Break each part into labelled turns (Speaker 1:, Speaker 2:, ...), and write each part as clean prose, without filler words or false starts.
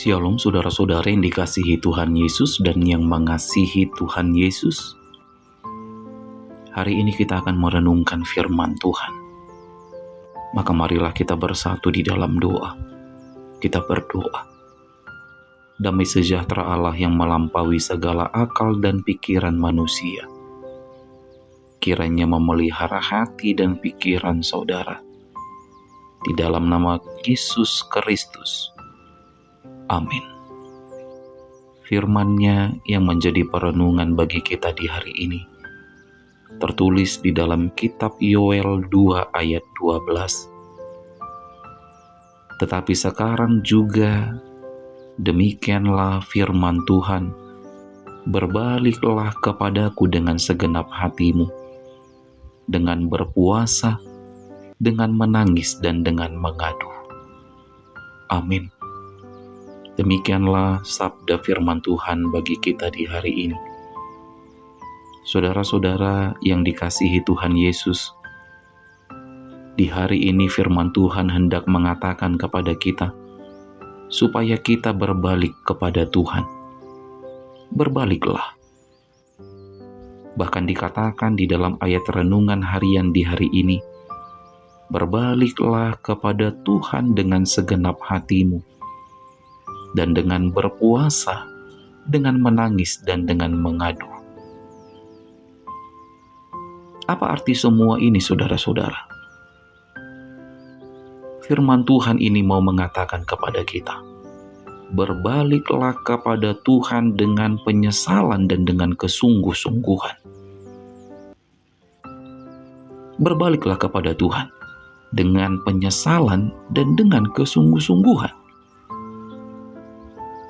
Speaker 1: Shalom saudara-saudara yang dikasihi Tuhan Yesus dan yang mengasihi Tuhan Yesus. Hari ini kita akan merenungkan firman Tuhan. Maka marilah kita bersatu di dalam doa. Kita berdoa. Damai sejahtera Allah yang melampaui segala akal dan pikiran manusia, kiranya memelihara hati dan pikiran saudara. Di dalam nama Yesus Kristus. Amin. Firman-Nya yang menjadi perenungan bagi kita di hari ini tertulis di dalam kitab Yoel 2 ayat 12. Tetapi sekarang juga demikianlah firman Tuhan, berbaliklah kepadaku dengan segenap hatimu, dengan berpuasa, dengan menangis dan dengan mengadu. Amin. Demikianlah sabda firman Tuhan bagi kita di hari ini. Saudara-saudara yang dikasihi Tuhan Yesus, di hari ini firman Tuhan hendak mengatakan kepada kita, supaya kita berbalik kepada Tuhan. Berbaliklah. Bahkan dikatakan di dalam ayat renungan harian di hari ini, berbaliklah kepada Tuhan dengan segenap hatimu, dan dengan berpuasa, dengan menangis, dan dengan mengadu. Apa arti semua ini, saudara-saudara? Firman Tuhan ini mau mengatakan kepada kita, berbaliklah kepada Tuhan dengan penyesalan dan dengan kesungguh-sungguhan. Berbaliklah kepada Tuhan dengan penyesalan dan dengan kesungguh-sungguhan.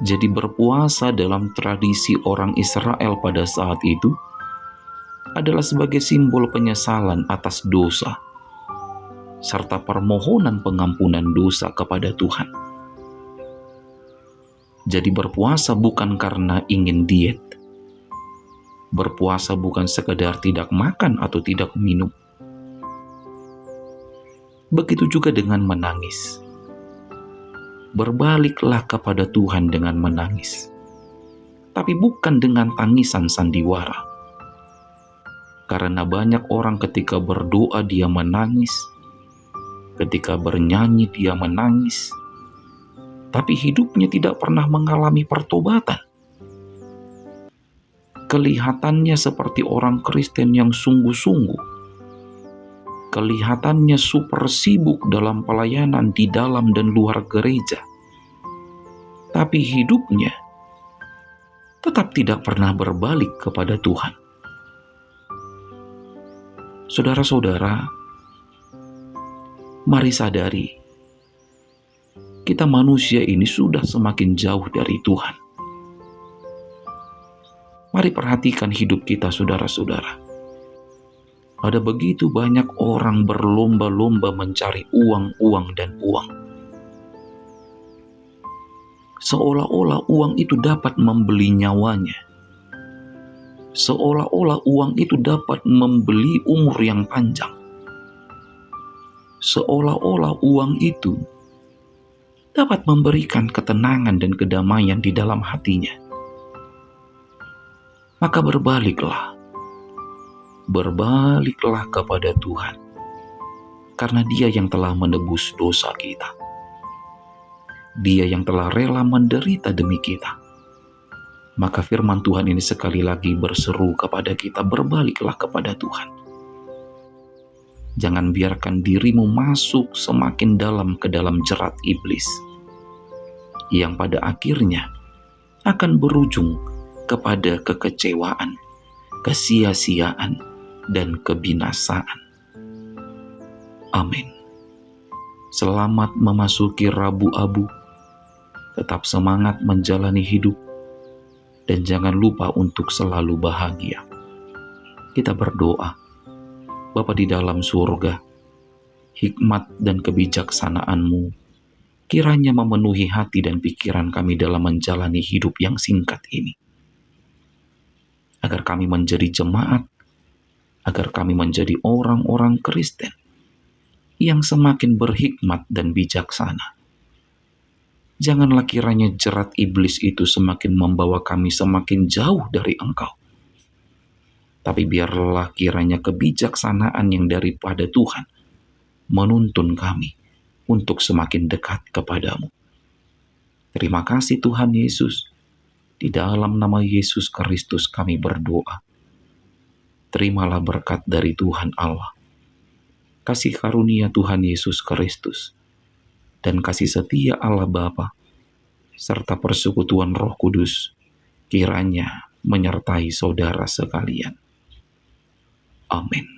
Speaker 1: Jadi berpuasa dalam tradisi orang Israel pada saat itu adalah sebagai simbol penyesalan atas dosa serta permohonan pengampunan dosa kepada Tuhan. Jadi berpuasa bukan karena ingin diet. Berpuasa bukan sekedar tidak makan atau tidak minum. Begitu juga dengan menangis. Berbaliklah kepada Tuhan dengan menangis, tapi bukan dengan tangisan sandiwara. Karena banyak orang ketika berdoa dia menangis, ketika bernyanyi dia menangis, tapi hidupnya tidak pernah mengalami pertobatan. Kelihatannya seperti orang Kristen yang sungguh-sungguh. Kelihatannya super sibuk dalam pelayanan di dalam dan luar gereja. Tapi hidupnya tetap tidak pernah berbalik kepada Tuhan. Saudara-saudara, mari sadari, kita manusia ini sudah semakin jauh dari Tuhan. Mari perhatikan hidup kita, saudara-saudara. Ada begitu banyak orang berlomba-lomba mencari uang dan uang. Seolah-olah uang itu dapat membeli nyawanya. Seolah-olah uang itu dapat membeli umur yang panjang. Seolah-olah uang itu dapat memberikan ketenangan dan kedamaian di dalam hatinya. Maka berbaliklah kepada Tuhan, karena Dia yang telah menebus dosa kita. Dia yang telah rela menderita demi kita. Maka firman Tuhan ini sekali lagi berseru kepada kita, berbaliklah kepada Tuhan. Jangan biarkan dirimu masuk semakin dalam ke dalam jerat iblis, yang pada akhirnya akan berujung kepada kekecewaan, kesia-siaan, dan kebinasaan. Amin. Selamat memasuki Rabu Abu. Tetap semangat menjalani hidup, dan jangan lupa untuk selalu bahagia. Kita berdoa. Bapa di dalam surga, hikmat dan kebijaksanaan-Mu kiranya memenuhi hati dan pikiran kami dalam menjalani hidup yang singkat ini. Agar kami menjadi jemaat, agar kami menjadi orang-orang Kristen yang semakin berhikmat dan bijaksana. Janganlah kiranya jerat iblis itu semakin membawa kami semakin jauh dari Engkau. Tapi biarlah kiranya kebijaksanaan yang daripada Tuhan menuntun kami untuk semakin dekat kepadamu. Terima kasih Tuhan Yesus. Di dalam nama Yesus Kristus kami berdoa. Terimalah berkat dari Tuhan Allah, kasih karunia Tuhan Yesus Kristus, dan kasih setia Allah Bapa, serta persekutuan Roh Kudus, kiranya menyertai saudara sekalian. Amin.